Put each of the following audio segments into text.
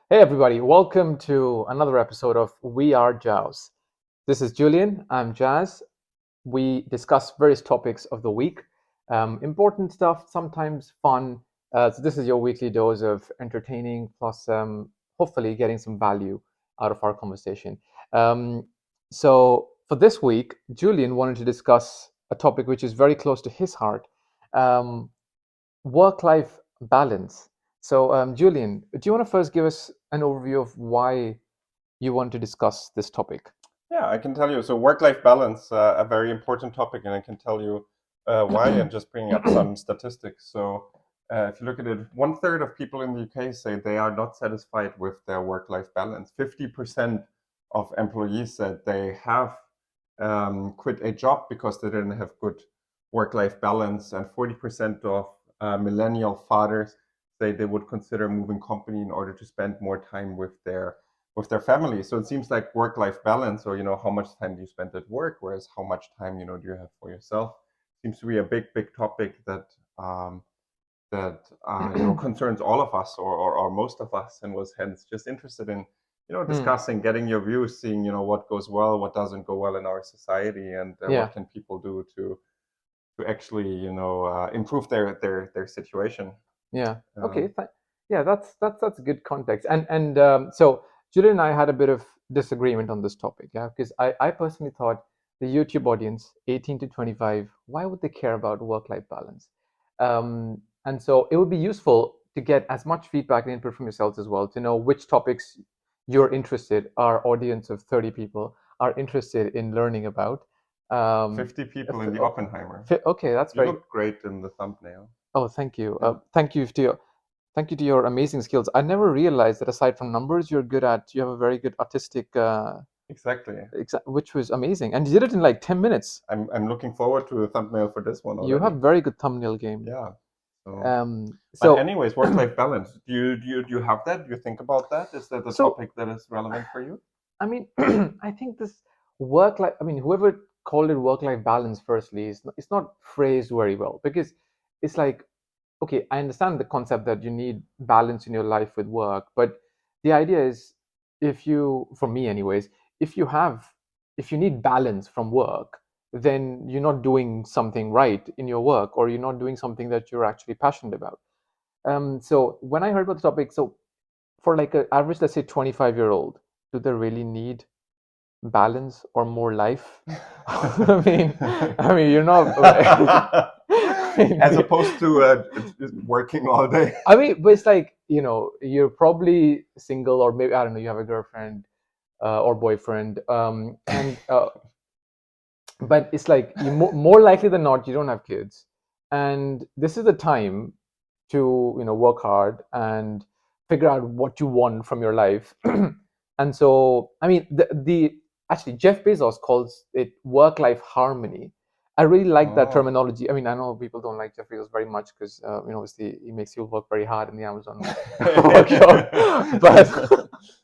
Hey, everybody, welcome to another episode of We Are Jaws. This is Julian, I'm Jazz. We discuss various topics of the week, important stuff, sometimes fun. So, this is your weekly dose of entertaining plus hopefully getting some value out of our conversation. Um, for this week, Julian wanted to discuss a topic which is very close to his heart. Um, Work-life balance. Julian, do you want to first give us an overview of why you want to discuss this topic? Yeah, I can tell you. So, work-life balance, a very important topic, and I can tell you why. And just bringing up some statistics. So, if you look at it, one third of people in the UK say they are not satisfied with their work-life balance. 50% of employees said they have quit a job because they didn't have good work-life balance, and 40% of millennial fathers say they would consider moving company in order to spend more time with their family. So it seems like work-life balance, or how much time do you spend at work, whereas how much time do you have for yourself, seems to be a big topic that concerns all of us, or most of us, and was hence just interested in Hmm. discussing, getting your views, seeing what goes well, what doesn't go well in our society, and Yeah. what can people do to actually improve their situation. Yeah. Okay. Um, Yeah, that's good context. And Julian and I had a bit of disagreement on this topic. Yeah, because I personally thought the YouTube audience, 18 to 25, why would they care about work-life balance? And so it would be useful to get as much feedback and input from yourselves as well to know which topics you're interested. Our audience of 30 people are interested in learning about. Um, 50 people if- in the oh, Oppenheimer. okay, that's You very. look great in the thumbnail. Oh, thank you. Yeah, Thank you to your amazing skills. I never realized that aside from numbers, you're good at. You have a very good artistic, exactly. which was amazing, and you did it in like 10 minutes. I'm looking forward to the thumbnail for this one You already. have very good thumbnail game. Yeah. So, but So, anyways, work-life balance. Do you have that? Do you think about that? Is that a so topic that is relevant for you? I mean, I think this work life. I mean, whoever called it work life balance, firstly, it's not phrased very well because it's like, okay, I understand the concept that you need balance in your life with work, but the idea is, if you, for me anyways, if you have, if you need balance from work, then you're not doing something right in your work, or you're not doing something that you're actually passionate about. So when I heard about the topic, so for like an average, let's say 25-year-old, do they really need balance or more life? I mean, you're not. I mean, As opposed to working all day. but it's like, you're probably single, or maybe I don't know, you have a girlfriend or boyfriend, and but it's like you more likely than not you don't have kids, and this is the time to work hard and figure out what you want from your life. And so I mean the actually Jeff Bezos calls it work life harmony. I really like that Oh. terminology. I mean, I know people don't like Jeff Bezos very much because obviously he makes you work very hard in the Amazon workshop, but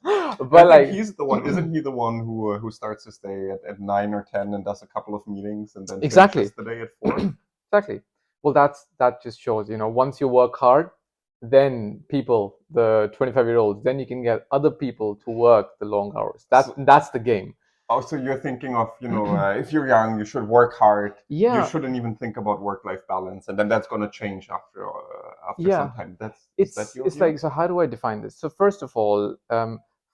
I but think like he's the one. Isn't he the one who starts his day at 9 or 10 and does a couple of meetings and then exactly. finishes the day at 4? Exactly. Well, that just shows, once you work hard, then people, the 25-year-olds, then you can get other people to work the long hours. So, That's the game. also, you're thinking of, if you're young, you should work hard. You Yeah, shouldn't even think about work-life balance, and then that's going to change after some yeah. time. Is that your It's view? like, so how do I define this? So first of all,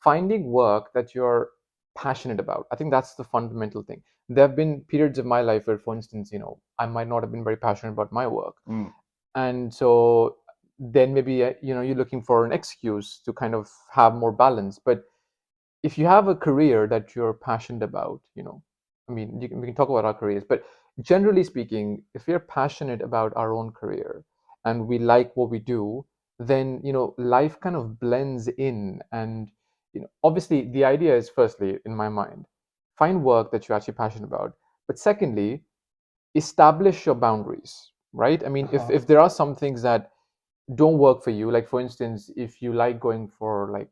finding work that you're passionate about. I think that's the fundamental thing. There have been periods of my life where, for instance, I might not have been very passionate about my work, Mm. and so then maybe you're looking for an excuse to kind of have more balance. But if you have a career that you're passionate about, I mean, we can talk about our careers, but generally speaking, if we're passionate about our own career and we like what we do, then life kind of blends in. And obviously the idea is, firstly, in my mind, find work that you're actually passionate about, but secondly, establish your boundaries, right? I mean, if Uh-huh. there are some things that don't work for you, like for instance, if you like going for like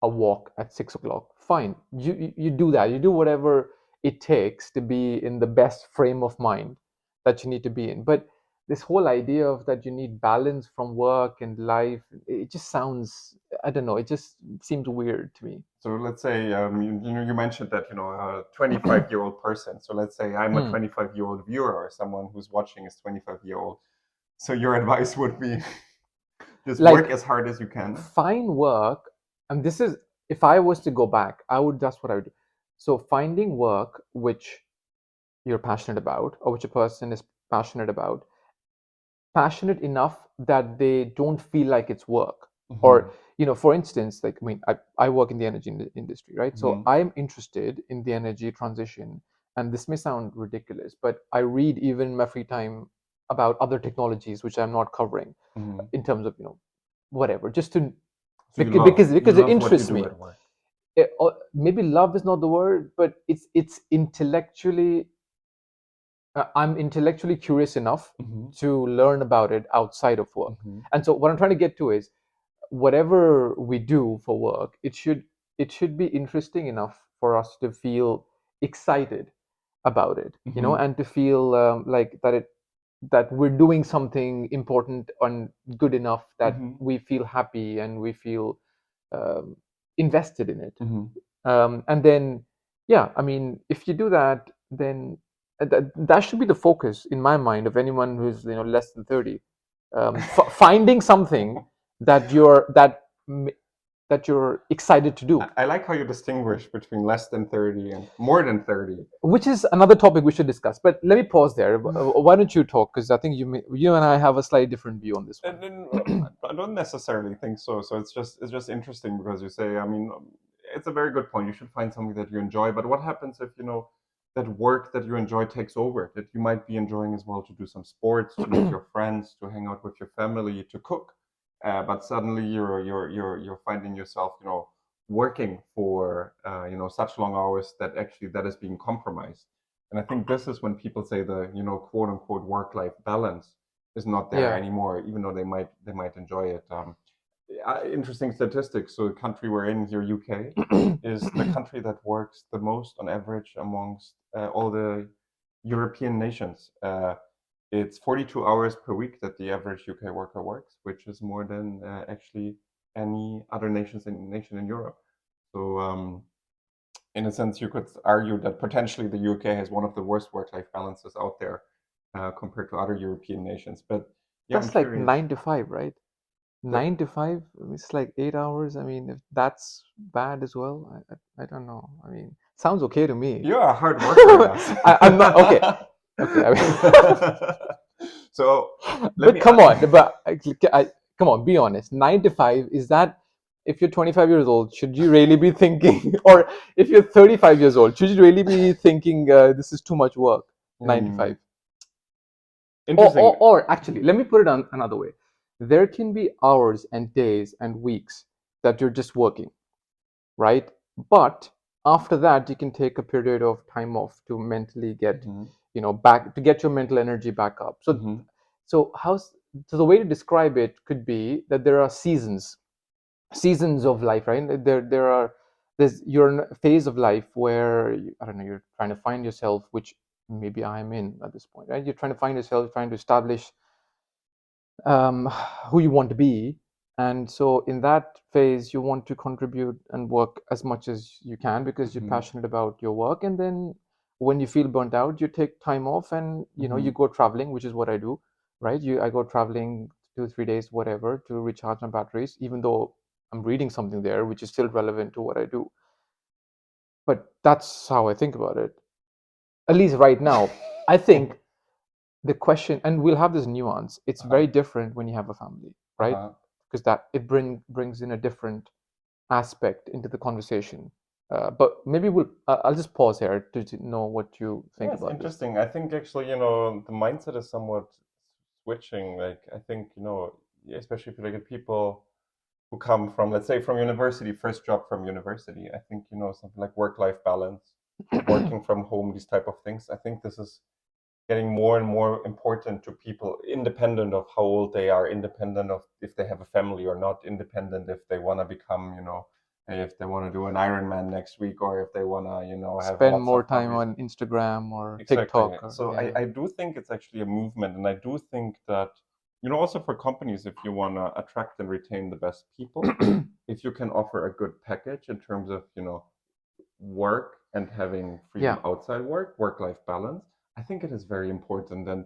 a walk at 6 o'clock, fine, you do that, you do whatever it takes to be in the best frame of mind that you need to be in. But this whole idea of that you need balance from work and life, it just sounds, I don't know. It just seems weird to me. So let's say you mentioned that a 25-year-old person. So let's say I'm a 25-year-old viewer, or someone who's watching is 25-year-old. So your advice would be just Like, work as hard as you can. find work, and this is, if I was to go back, that's what I would do. So finding work which you're passionate about, or which a person is passionate about, passionate enough that they don't feel like it's work. Or, for instance, like, I mean, I work in the energy industry, right? So I'm interested in the energy transition, and this may sound ridiculous, but I read even in my free time about other technologies which I'm not covering, in terms of, whatever, just to, So you because you it love what you interests do me. at work. Or maybe love is not the word, but it's intellectually, I'm intellectually curious enough to learn about it outside of work. And so what I'm trying to get to is, whatever we do for work, it should be interesting enough for us to feel excited about it, and to feel, like that we're doing something important and good enough that we feel happy and we feel, um, invested in it. And then, yeah, I mean, if you do that, then that should be the focus in my mind of anyone who's, less than 30. Finding something that you're excited to do. I like how you distinguish between less than 30 and more than 30. Which is another topic we should discuss. But let me pause there. Why don't you talk? Because I think you and I have a slightly different view on this one. And I don't necessarily think so. So it's just interesting because you say, I mean, it's a very good point. You should find something that you enjoy. But what happens if that work that you enjoy takes over? That you might be enjoying as well, to do some sports, to meet your friends, to hang out with your family, to cook. But suddenly you're finding yourself working for such long hours that actually that is being compromised. And I think this is when people say the quote unquote work life balance is not there Yeah. anymore, even though they might enjoy it. Interesting statistics. So the country we're in here, UK, is the country that works the most on average amongst all the European nations. It's 42 hours per week that the average UK worker works, which is more than actually any other nation in Europe. So in a sense, you could argue that potentially the UK has one of the worst work-life balances out there compared to other European nations. But yeah, I'm That's like curious. 9 to 5, right? The, 9 to 5, it's like 8 hours. I mean, if that's bad as well, I don't know. I mean, sounds okay to me. you're a hard worker, I'm not okay. Okay, I mean, so let but me. come on, come on, be honest. 9 to 5, is that, if you're 25 years old, should you really be thinking, or if you're 35 years old, should you really be thinking, this is too much work? 9 to 5. Interesting. Or actually, let me put it on another way. There can be hours and days and weeks that you're just working, right? But after that, you can take a period of time off to mentally get, back, to get your mental energy back up. So so the way to describe it could be that there are seasons of life, right? You're in a phase of life where I don't know, you're trying to find yourself, which maybe I'm in at this point, right? You're trying to find yourself, trying to establish, um, who you want to be. And so in that phase, you want to contribute and work as much as you can because you're passionate about your work. And then when you feel burnt out, you take time off, and you go traveling, which is what I do, right? I go traveling 2 3 days, whatever, to recharge my batteries, even though I'm reading something there which is still relevant to what I do. But that's how I think about it, at least right now. I think the question, and we'll have this nuance, it's very different when you have a family, right? Because that it brings in a different aspect into the conversation. But maybe I'll just pause here to know what you think Yeah, it's about this. interesting. I think actually, the mindset is somewhat switching. Like, I think, especially if you look at people who come from, let's say, from university, first job from university, I think, something like work-life balance, working from home, these type of things. I think this is getting more and more important to people, independent of how old they are, independent of if they have a family or not, independent if they want to become, if they want to do an Ironman next week, or if they want to, have Spend lots more of time hobbies. on Instagram or Exactly. TikTok, or, So yeah. I do think it's actually a movement, and I do think that also for companies, if you want to attract and retain the best people, if you can offer a good package in terms of, work and having freedom Yeah, outside work, work-life balance, I think it is very important. And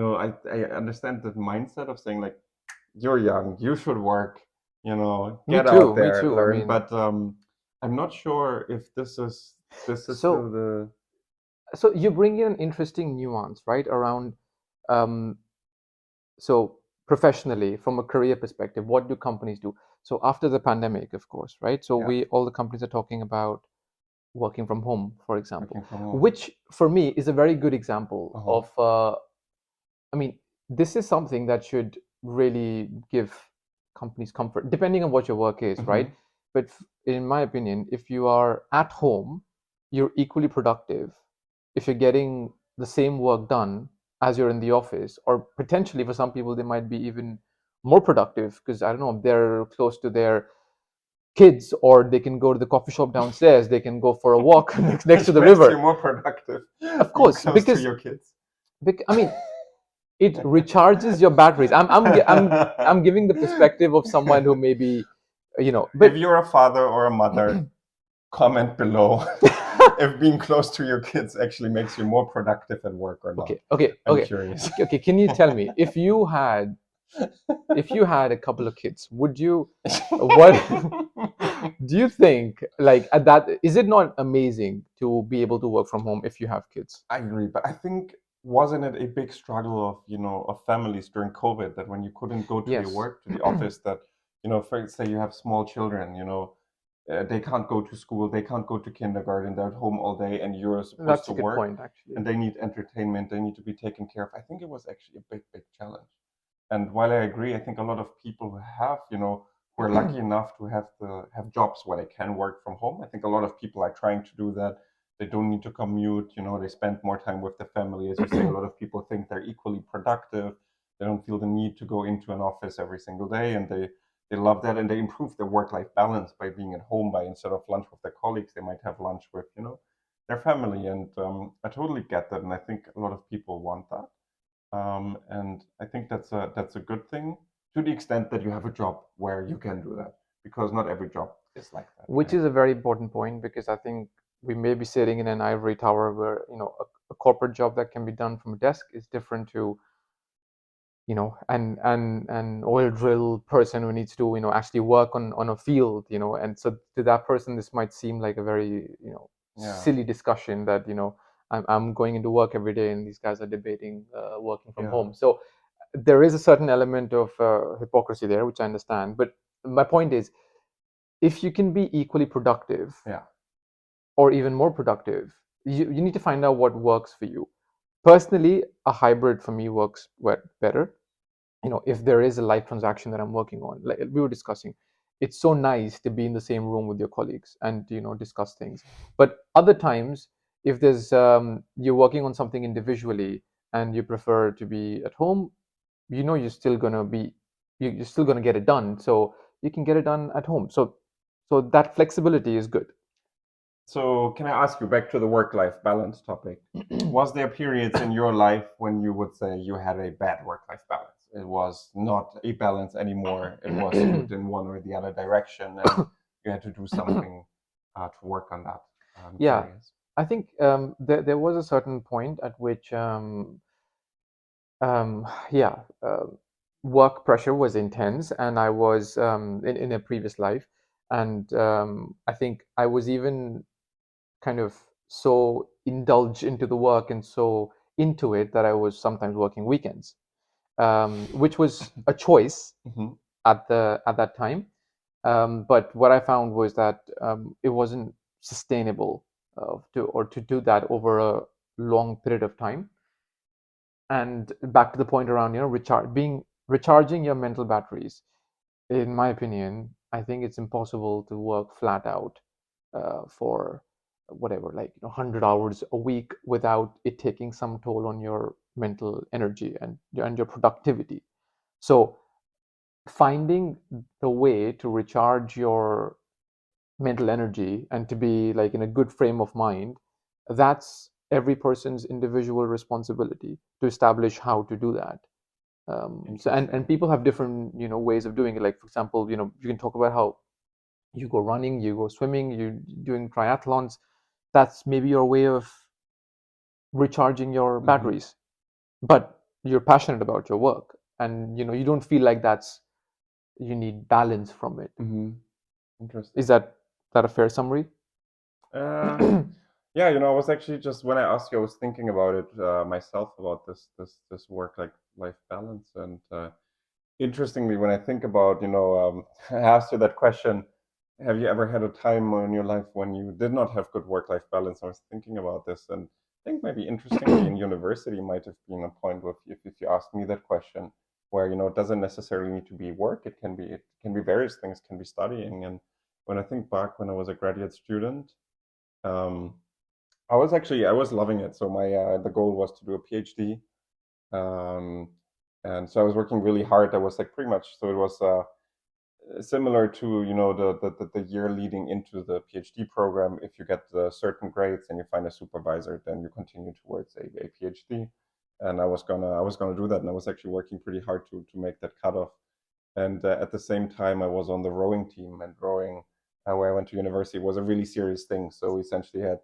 I understand the mindset of saying like, you're young, you should work, me get out too, me there, too. I learn. mean, But I'm not sure if this is still so the. so you bring in an interesting nuance, right, around um, so professionally from a career perspective, what do companies do? So after the pandemic, of course, right? So Yeah, we all the companies are talking about working from home, for example, working from home. which for me is a very good example Uh-huh. of I mean, this is something that should really give companies comfort, depending on what your work is, Hmm. right? But in my opinion, if you are at home, you're equally productive. If you're getting the same work done as you're in the office, or potentially for some people, they might be even more productive because I don't know, they're close to their kids, or they can go to the coffee shop downstairs, they can go for a walk next to Which the makes you river. more productive, Of being course, close to because your kids. I mean, it recharges your batteries. I'm giving the perspective of someone who maybe, If but you're a father or a mother, comment below if being close to your kids actually makes you more productive at work or not. okay, okay, I'm okay, curious. okay. Can you tell me if you had a couple of kids, would you what do you think, like, at that, is it not amazing to be able to work from home if you have kids? I agree, but I think wasn't it a big struggle of families during COVID that when you couldn't go to the Yes. work to the office that for say you have small children they can't go to school, they can't go to kindergarten, they're at home all day, and you're supposed That's to a good work, point, actually. and they need entertainment, they need to be taken care of. I think it was actually a big challenge. And while I agree, I think a lot of people who have, who are lucky enough to have jobs where they can work from home, I think a lot of people are trying to do that. They don't need to commute, they spend more time with the family. As you say, a lot of people think they're equally productive. They don't feel the need to go into an office every single day, and they love that, and they improve their work-life balance by being at home. By instead of lunch with their colleagues, they might have lunch with, their family. And I totally get that, and I think a lot of people want that. And I think that's a good thing to the extent that you have a job where you can do that, because not every job is like that, Which right? is a very important point, because I think we may be sitting in an ivory tower where, a corporate job that can be done from a desk is different to, an oil drill person who needs to, actually work on a field, and so to that person this might seem like a very, Yeah, silly discussion that, I'm going into work every day and these guys are debating working from yeah, home. So there is a certain element of hypocrisy there, which I understand, but my point is, if you can be equally productive yeah. or even more productive, you need to find out what works for you. Personally, a hybrid for me works better. If there is a live transaction that I'm working on, like we were discussing, it's so nice to be in the same room with your colleagues and, discuss things. But other times, if there's you're working on something individually and you prefer to be at home, you're still gonna be you're still gonna get it done, so you can get it done at home. So that flexibility is good. So can I ask you, back to the work-life balance topic? Was there periods in your life when you would say you had a bad work-life balance? It was not a balance anymore. It was skewed in one or the other direction, and you had to do something to work on that. I'm Yeah, curious. I think there was a certain point at which, yeah, work pressure was intense, and I was in a previous life, and I think I was even kind of so indulged into the work and so into it that I was sometimes working weekends, which was a choice Mhm. at that time. But what I found was that it wasn't sustainable to do that over a long period of time. And back to the point around, recharging your mental batteries. In my opinion, I think it's impossible to work flat out for whatever, like, 100 hours a week without it taking some toll on your mental energy and your productivity. So finding the way to recharge your mental energy and to be like in a good frame of mind, that's every person's individual responsibility to establish how to do that. So and Interesting. people have different ways of doing it. Like for example, you can talk about how you go running, you go swimming, you're doing triathlons. That's maybe your way of recharging your Hmm. batteries, but you're passionate about your work, and you don't feel like you need balance from it. Hmm. Is Interesting. that a fair summary? Uh, yeah, I was actually just when I asked you, I was thinking about it myself about this work like life balance, and interestingly, when I think about, I asked you that question, have you ever had a time in your life when you did not have good work-life balance? I was thinking about this, and I think maybe interestingly in university might have been a point where if you asked me that question, where, it doesn't necessarily need to be work, it can be various things, it can be studying. And when I think back when I was a graduate student, um, I was loving it. So my the goal was to do a PhD, um, and so I was working really hard. I was like pretty much so it was similar to the year leading into the PhD program. If you get the certain grades and you find a supervisor, then you continue towards a PhD. And I was gonna do that, and I was actually working pretty hard to make that cutoff. And at the same time, I was on the rowing team, and rowing, where I went to university, was a really serious thing. So we essentially had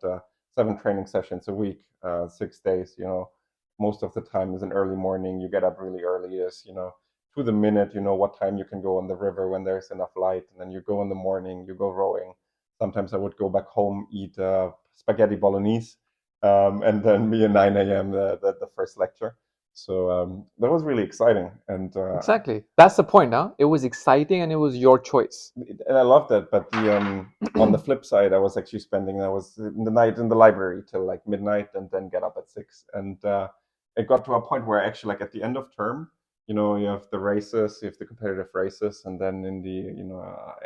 7 training sessions a week, 6 days. Most of the time is an early morning. You get up really early, is to the minute. You know what time you can go on the river when there's enough light, and then you go in the morning. You go rowing. Sometimes I would go back home, eat spaghetti bolognese, and then be at 9 a.m. The first lecture. So that was really exciting, and Exactly. That's the point, huh? It was exciting and it was your choice. and I love that. But the on the flip side, I was in the night in the library till like midnight, and then get up at 6. And it got to a point where actually, like at the end of term, you have the races, you have the competitive races, and then in the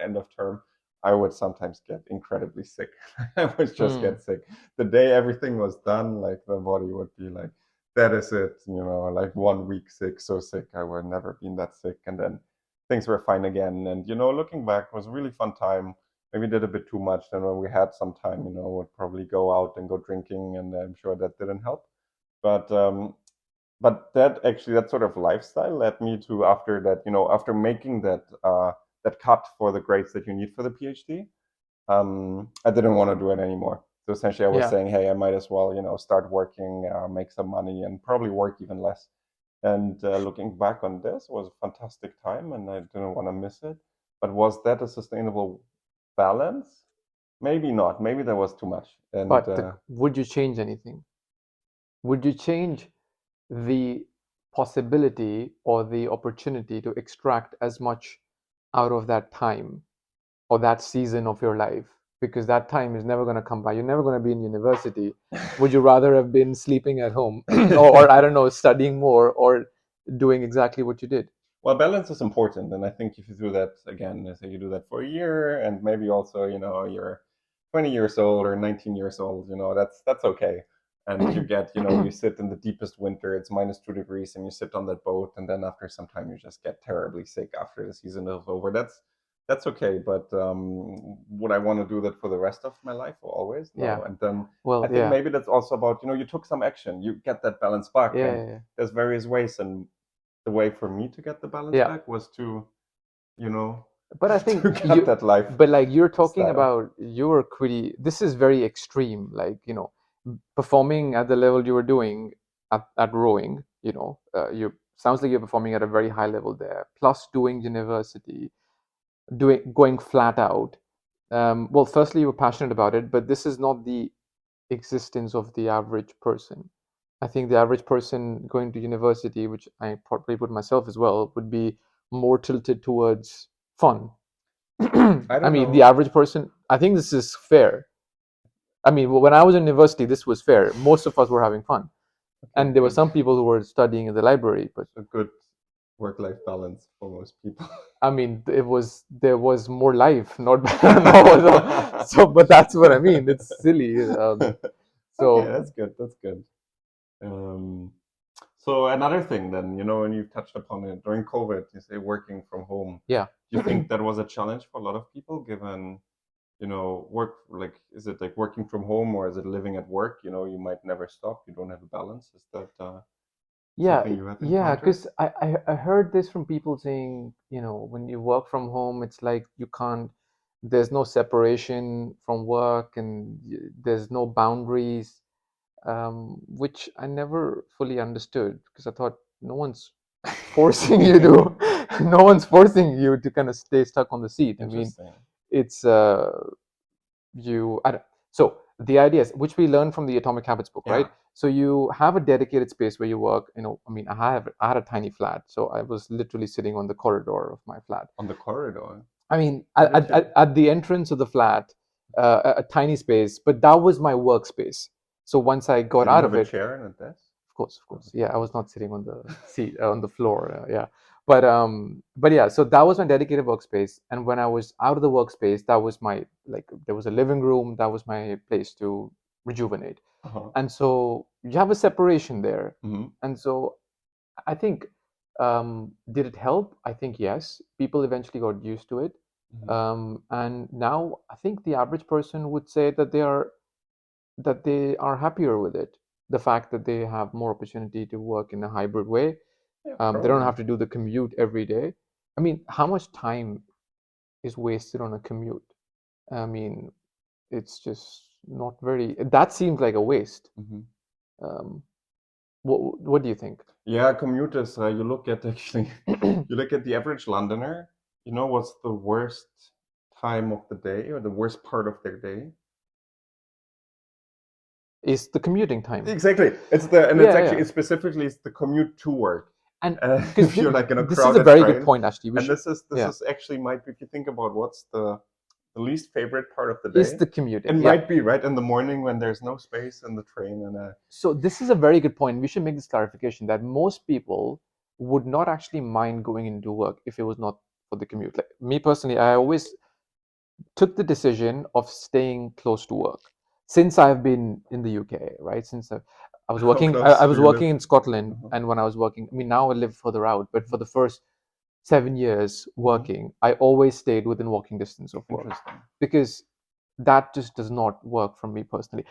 end of term, I would sometimes get incredibly sick. I would just Hmm. get sick the day everything was done. Like the body would be like, "That is it," like 1 week sick, so sick I would never been that sick, and then things were fine again. And looking back, it was a really fun time. Maybe did a bit too much. Then when we had some time, would probably go out and go drinking, and I'm sure that didn't help. But that sort of lifestyle led me to, after that, after making that cut for the grades that you need for the PhD, I didn't want to do it anymore. So essentially, I was Yeah. saying, hey, I might as well, start working, make some money, and probably work even less. And looking back on this, was a fantastic time, and I didn't want to miss it. But was that a sustainable balance? Maybe not. Maybe that was too much. And But would you change anything? Would you change the possibility or the opportunity to extract as much out of that time or that season of your life? Because that time is never going to come by. You're never going to be in university. Would you rather have been sleeping at home or I don't know, studying more or doing exactly what you did? well, balance is important, and I think if you do that again, say you do that for a year, and maybe also, you're 20 years old or 19 years old, that's okay. And you get, you sit in the deepest winter, it's -2 degrees, and you sit on that boat, and then after some time, you just get terribly sick after the season is over. That's okay. But would I want to do that for the rest of my life, or always? No. Yeah. And then I Well, think yeah. maybe that's also about, you took some action, you get that balance back, Yeah, and yeah, yeah. there's various ways. And the way for me to get the balance Yeah. back was to, you know, But I to think get that but like you're talking lifestyle. about, you were pretty, this is very extreme, like, performing at the level you were doing at rowing, you sounds like you're performing at a very high level there, plus doing university, going flat out. Well, firstly, you were passionate about it, but this is not the existence of the average person. I think the average person going to university, which I probably put myself as well, would be more tilted towards fun. I I don't mean, the know. average person, I think this is fair. I mean, when I was in university, this was fair. Most of us were having fun. Okay, And there were good. some people who were studying in the library, but A good work-life balance for most people. I mean, there was more life, not no, so. But that's what I mean. It's silly. Okay, So that's good. That's good. Um, so another thing then, when you touched upon it during COVID, you say working from home. yeah, Do you think that was a challenge for a lot of people, given, work, like, is it like working from home, or is it living at work? You might never stop. You don't have a balance. Is that? Yeah, Something you have yeah, encountered? because I heard this from people saying, when you work from home, it's like you can't, there's no separation from work and there's no boundaries, which I never fully understood because I thought no one's forcing you to, no one's forcing you to kind of stay stuck on the seat. I mean, Interesting. it's you I don't, so the idea is, which we learned from the Atomic Habits book, Yeah, right? So you have a dedicated space where you work. I mean, I had a tiny flat, so I was literally sitting on the corridor of my flat. on the corridor. I mean, How did you? at the entrance of the flat, a tiny space, but that was my workspace. So once I got Did you out have of a it, chair and a desk? of Oh, course, okay. yeah, I was not sitting on the seat, on the floor, yeah. But yeah, so that was my dedicated workspace, and when I was out of the workspace, that was my, like, there was a living room, that was my place to rejuvenate. Uh-huh. And so you have a separation there. Mm-hmm. And so I think, did it help? I think yes. People eventually got used to it. Mm-hmm. And now I think the average person would say that they are happier with it. The fact that they have more opportunity to work in a hybrid way. Yeah, They don't probably. have to do the commute every day. I mean, how much time is wasted on a commute? I mean, it's just not very. That seems like a waste. Mm-hmm. Um, what do you think? Yeah, commuters. You look at actually, you look at the average Londoner. You know what's the worst time of the day or the worst part of their day? Is the commuting time? Exactly. It's Yeah, actually yeah. specifically it's the commute to work. And because If you're like in a this is a crowded very good train, point, actually. We and should, this yeah, is actually might be if you think about what's the least favorite part of the is day, the it commuting. Yeah. might be right in the morning when there's no space in the train and So this is a very good point. We should make this clarification that most people would not actually mind going into work if it was not for the commute. Like me personally, I always took the decision of staying close to work since I've been in the UK, right? I was how working, close I do was you live? working in Scotland, Uh-huh. and when I was working, I mean, now I live further out, but for Mhm. the first 7 years Mhm. working, I always stayed within walking distance of work Interesting. because that just does not work for me personally.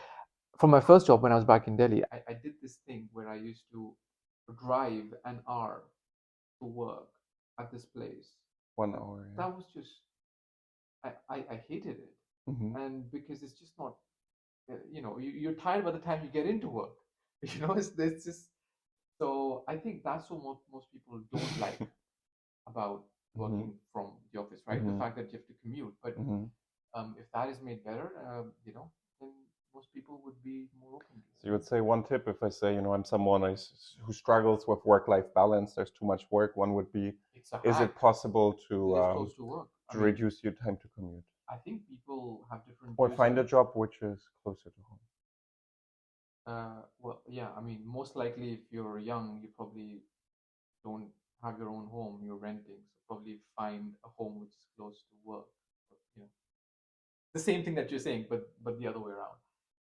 For my first job when I was back in Delhi, I did this thing where I used to drive an hour to work at this place. 1 hour, yeah. That was just, I hated it. Hmm. And because it's just not, you're tired by the time you get into work. It's just, so I think that's what most people don't like about Hmm. working from the office, right? The Hmm. fact that you have to commute. But Hmm. if that is made better, then most people would be more open to So you would say one tip if I say, I'm someone who struggles with work-life balance, there's too much work, one would be, it. It's a is it hack. possible Live close to work. I to mean, reduce your time to commute? I think people have different Or views find on a it. job which is closer to home? Well, yeah, I mean, most likely if you're young, you probably don't have your own home, you're renting. So probably find a home which is close to work. But, the same thing that you're saying, but the other way around.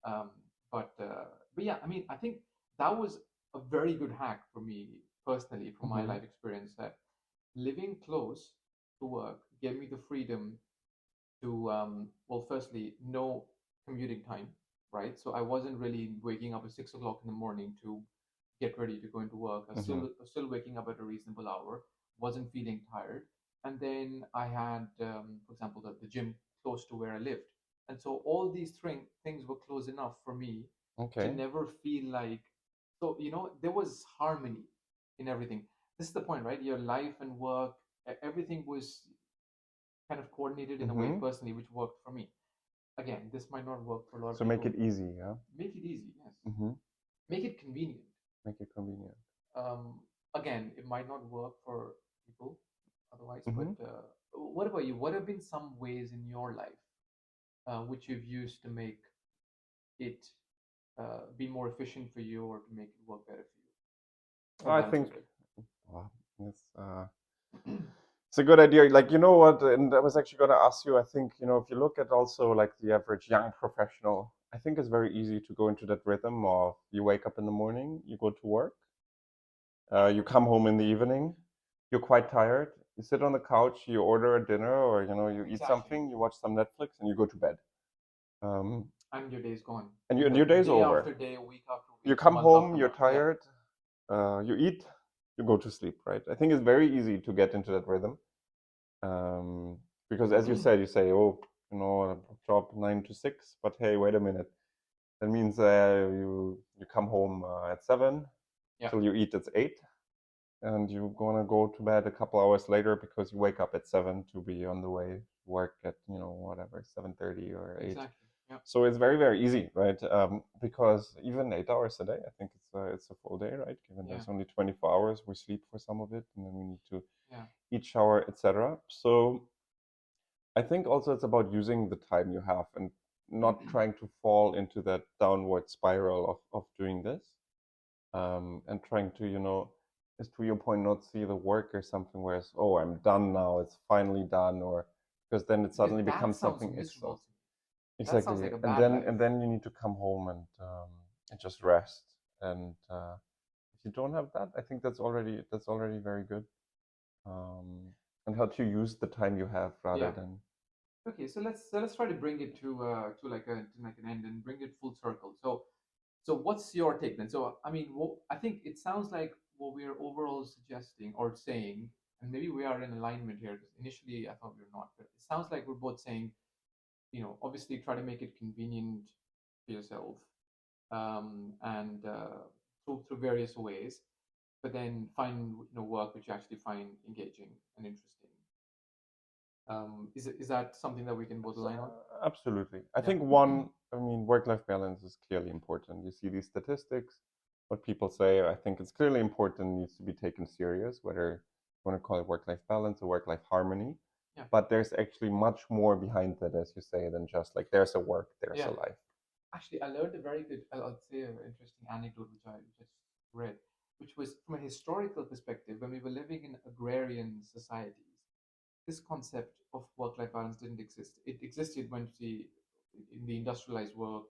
Um, but yeah, I mean, I think that was a very good hack for me personally, from my Hmm. life experience, that living close to work gave me the freedom to, well, firstly, no commuting time, right? So I wasn't really waking up at 6 o'clock in the morning to get ready to go into work. I was Hmm. still waking up at a reasonable hour, wasn't feeling tired. And then I had, for example, the gym close to where I lived. And so all these things were close enough for me to Okay. never feel like, so, there was harmony in everything. This is the point, right? Your life and work, everything was kind of coordinated in a way Hmm. personally which worked for me. Again, this might not work for a lot of So make people. it easy, yeah? Make it easy, yes. Hmm. Make it convenient. Make it convenient. um, Again, it might not work for people otherwise, Hmm. but what about you? What have been some ways in your life which you've used to make it be more efficient for you, or to make it work better for you, or I balance think, yourself? well, it's a good idea. Like, you know what? And I was actually going to ask you, I think, if you look at also like the average young professional, I think it's very easy to go into that rhythm of you wake up in the morning, you go to work, you come home in the evening, you're quite tired, you sit on the couch, you order a dinner or, you eat Exactly. something, you watch some Netflix, and you go to bed. Um, And your day's gone. and your day's Day after over. day, week after You week, come month home, after you're month. Yeah. tired, you eat, you go to sleep, right? I think it's very easy to get into that rhythm, um, because as you said, you say, oh, job 9 to 6, but hey, wait a minute. That means you come home at 7, Yeah, till you eat at 8, and you're gonna go to bed a couple hours later because you wake up at 7 to be on the way to work at whatever 7:30 or 8. exactly. Yeah, So it's very very easy, right? Because even 8 hours a day, I think it's a full day, right? Given yeah, there's only 24 hours, we sleep for some of it, and then we need to yeah. eat, shower, etc. So I think also it's about using the time you have and not trying to fall into that downward spiral of doing this, and trying to, is to your point, not see the work as something where it's, oh, I'm done now, it's finally done, or because then it Because suddenly that becomes sounds something miserable exhausting. to me. That sounds Exactly, like a and bad then life. you need to come home and just rest. And if you don't have that, I think that's already very good. Um, and how to use the time you have rather Yeah. than. Okay, so let's try to bring it to like an end and bring it full circle. So what's your take then? So I mean, I think it sounds like what we're overall suggesting or saying, and maybe we are in alignment here. Because initially, I thought we were not, but it sounds like we're both saying, obviously try to make it convenient for yourself, and through various ways, but then find work which you actually find engaging and interesting. Is that something that we can both So, align on? absolutely. I Yeah, think one, I mean, work-life balance is clearly important. You see these statistics, what people say, I think it's clearly important, needs to be taken serious, whether you want to call it work-life balance or work-life harmony. yeah, But there's actually much more behind that, as you say, than just like there's a work, there's yeah. a life. Actually, I learned a very good, I'd say, an interesting anecdote which I just read, which was from a historical perspective. When we were living in agrarian societies, this concept of work-life balance didn't exist. It existed when in the industrialized world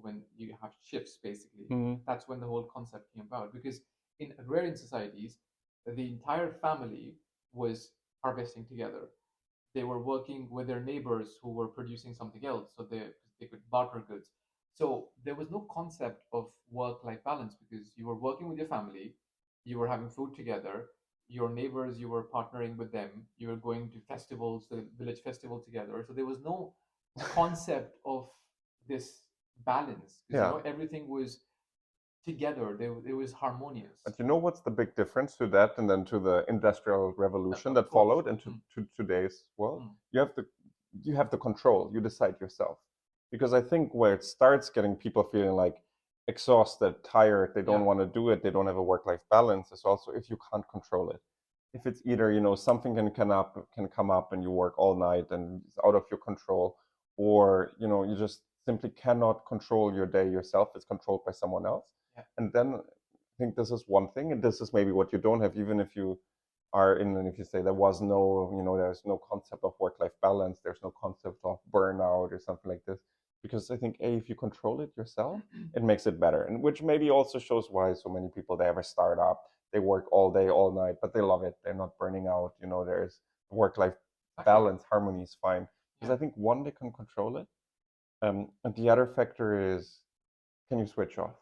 when you have shifts, basically. Mm-hmm. That's when the whole concept came about. Because in agrarian societies, the entire family was harvesting together. They were working with their neighbors who were producing something else, so they could barter goods. So there was no concept of work-life balance because you were working with your family, you were having food together, your neighbors, you were partnering with them, you were going to festivals, the village festival together. So there was no concept of this balance because Yeah. everything was together. It was harmonious. But you know what's the big difference to that and then to the industrial revolution Of that course. followed and Mm, to today's world? mm, You have the control. You decide yourself. Because I think where it starts getting people feeling like exhausted, tired, they yeah, don't want to do it, they don't have a work-life balance, is also if you can't control it. If it's either, something can come up and you work all night and it's out of your control, or you just simply cannot control your day yourself, it's controlled by someone else. yeah, And then I think this is one thing, and this is maybe what you don't have, even if you are in, and if you say there was no, there's no concept of work-life balance, there's no concept of burnout or something like this, because I think if you control it yourself, it makes it better, and which maybe also shows why so many people, they have a startup, they work all day, all night, but they love it, they're not burning out. There's work-life exactly. balance, harmony is fine, because Yeah, I think one, they can control it, and the other factor is, can you switch off?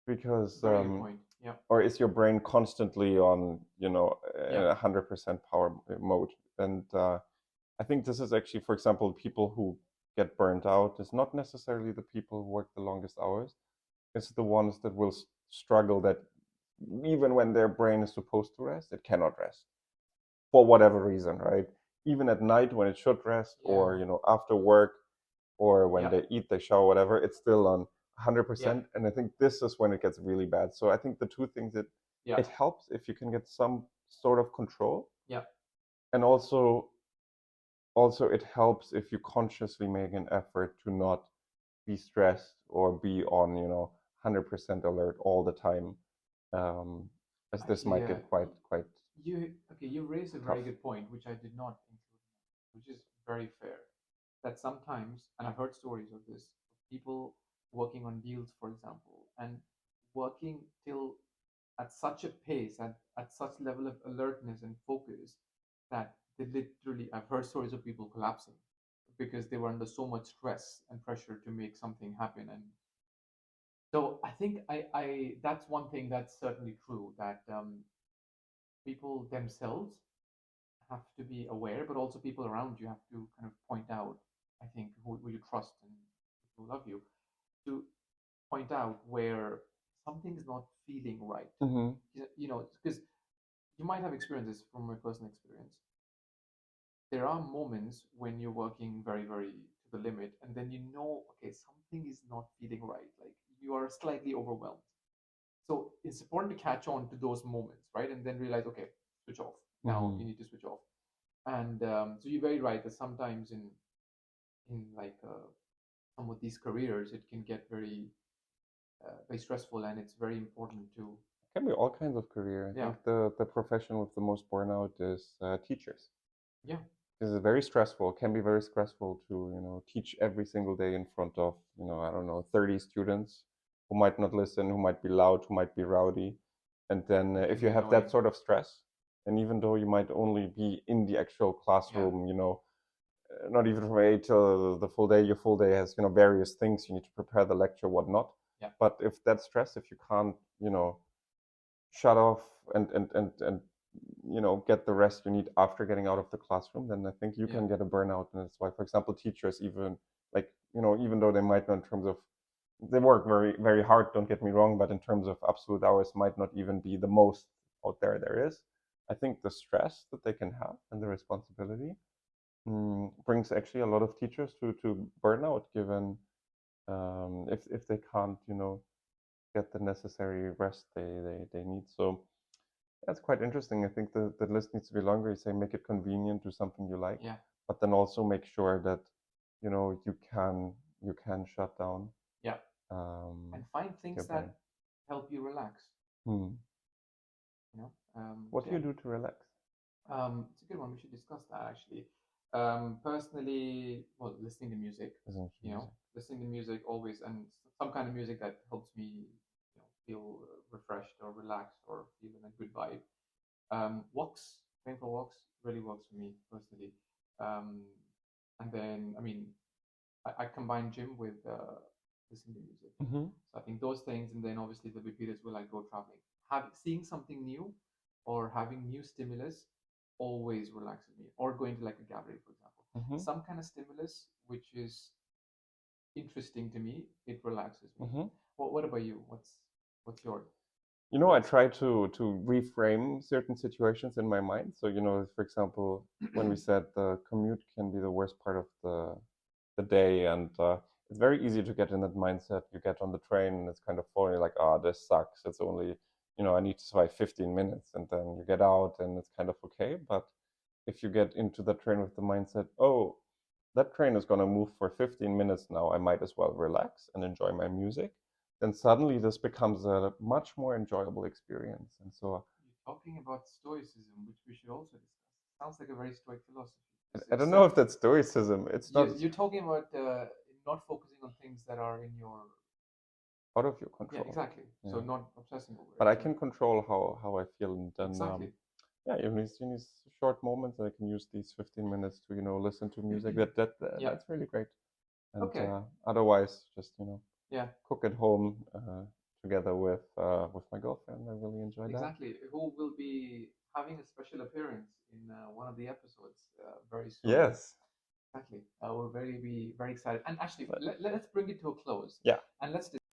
Because very good point. Yeah, or is your brain constantly on yeah, 100% power mode? And I think this is actually, for example, people who get burnt out is not necessarily the people who work the longest hours. It's the ones that will struggle, that even when their brain is supposed to rest, it cannot rest for whatever reason, right? Even at night when it should rest, yeah, or after work, or when yeah, they eat, they shower, whatever, it's still on yeah, 100%. And I think this is when it gets really bad. So I think the two things, that yeah, it helps if you can get some sort of control, yeah. and also it helps if you consciously make an effort to not be stressed or be on 100% alert all the time, um, as this Actually, might get quite you raised a tough. very good point, which I did not include, which is very fair. That sometimes, and I've heard stories of this, of people working on deals, for example, and working till at such a pace, at such level of alertness and focus that they literally, I've heard stories of people collapsing because they were under so much stress and pressure to make something happen. And So I think I that's one thing that's certainly true, that people themselves have to be aware, but also people around you have to kind of point out, I think, who you trust and who love you, to point out where something is not feeling right. Mm-hmm. Because you might have experiences from my personal experience. There are moments when you're working very, very to the limit, and then okay, something is not feeling right. Like you are slightly overwhelmed. So it's important to catch on to those moments, right? And then realize, okay, switch off. Now Mm-hmm. you need to switch off. And so you're very right that sometimes in like some of these careers, it can get very stressful, and it's very important to Can be all kinds of career. I yeah, think the profession with the most burnout is teachers. yeah, This is very stressful. Can be very stressful to teach every single day in front of I don't know 30 students who might not listen, who might be loud, who might be rowdy, and then it can if be you have that annoying. sort of stress, and even though you might only be in the actual Yeah, classroom, not even from 8 till the full day. Your full day has various things you need to prepare the lecture, whatnot. yeah, But if that stress, if you can't shut off and get the rest you need after getting out of the classroom, then I think you yeah, can get a burnout. And that's why, for example, teachers, even like even though they might not, in terms of, they work very very hard, don't get me wrong, but in terms of absolute hours might not even be the most out there is. I think the stress that they can have and the responsibility brings actually a lot of teachers to burnout, given if they can't get the necessary rest they need. So that's quite interesting. I think the list needs to be longer. You say make it convenient, do something you like, yeah, but then also make sure that you can shut down yeah. um, And find your things brain. that help you relax. Hmm. What So do you do to relax? it's a good one. We should discuss that actually. Personally, well, listening to music, Listen to music. listening to music always, and some kind of music that helps me, feel refreshed or relaxed or feel in a good vibe. Walks, going for walks really works for me personally. Um, and then, I mean, I combine gym with listening to music. Mm-hmm. So I think those things, and then obviously there'll be periods where I go traveling. Seeing something new or having new stimulus always relaxes me. Or going to like a gallery, for example, Mm-hmm. some kind of stimulus which is interesting to me, it relaxes me. Mm-hmm. What about you? What's your I relax? try to reframe certain situations in my mind. So, for example, when we said the commute can be the worst part of the day, and it's very easy to get in that mindset. You get on the train and it's kind of falling, you're like, oh, this sucks. It's only, I need to survive 15 minutes, and then you get out and it's kind of okay. But if you get into the train with the mindset, oh, that train is going to move for 15 minutes now, I might as well relax and enjoy my music, then suddenly this becomes a much more enjoyable experience. And so You're talking about stoicism, which we should also discuss. Sounds like a very stoic philosophy. I don't know if that's stoicism. It's not You're talking about not focusing on things that are in your out of your yeah, control. exactly. So Yeah. not obsessing over But it. I So can control how I feel. And then, exactly. yeah, in these short moments, I can use these 15 minutes to, listen to music. Yeah. That's really great. And Okay. otherwise, just, Yeah. cook at home together with my girlfriend. I really enjoy that. Exactly. Who will be having a special appearance in one of the episodes very soon? Yes. Exactly. We're be very excited. And actually, But let's bring it to a close yeah. and let's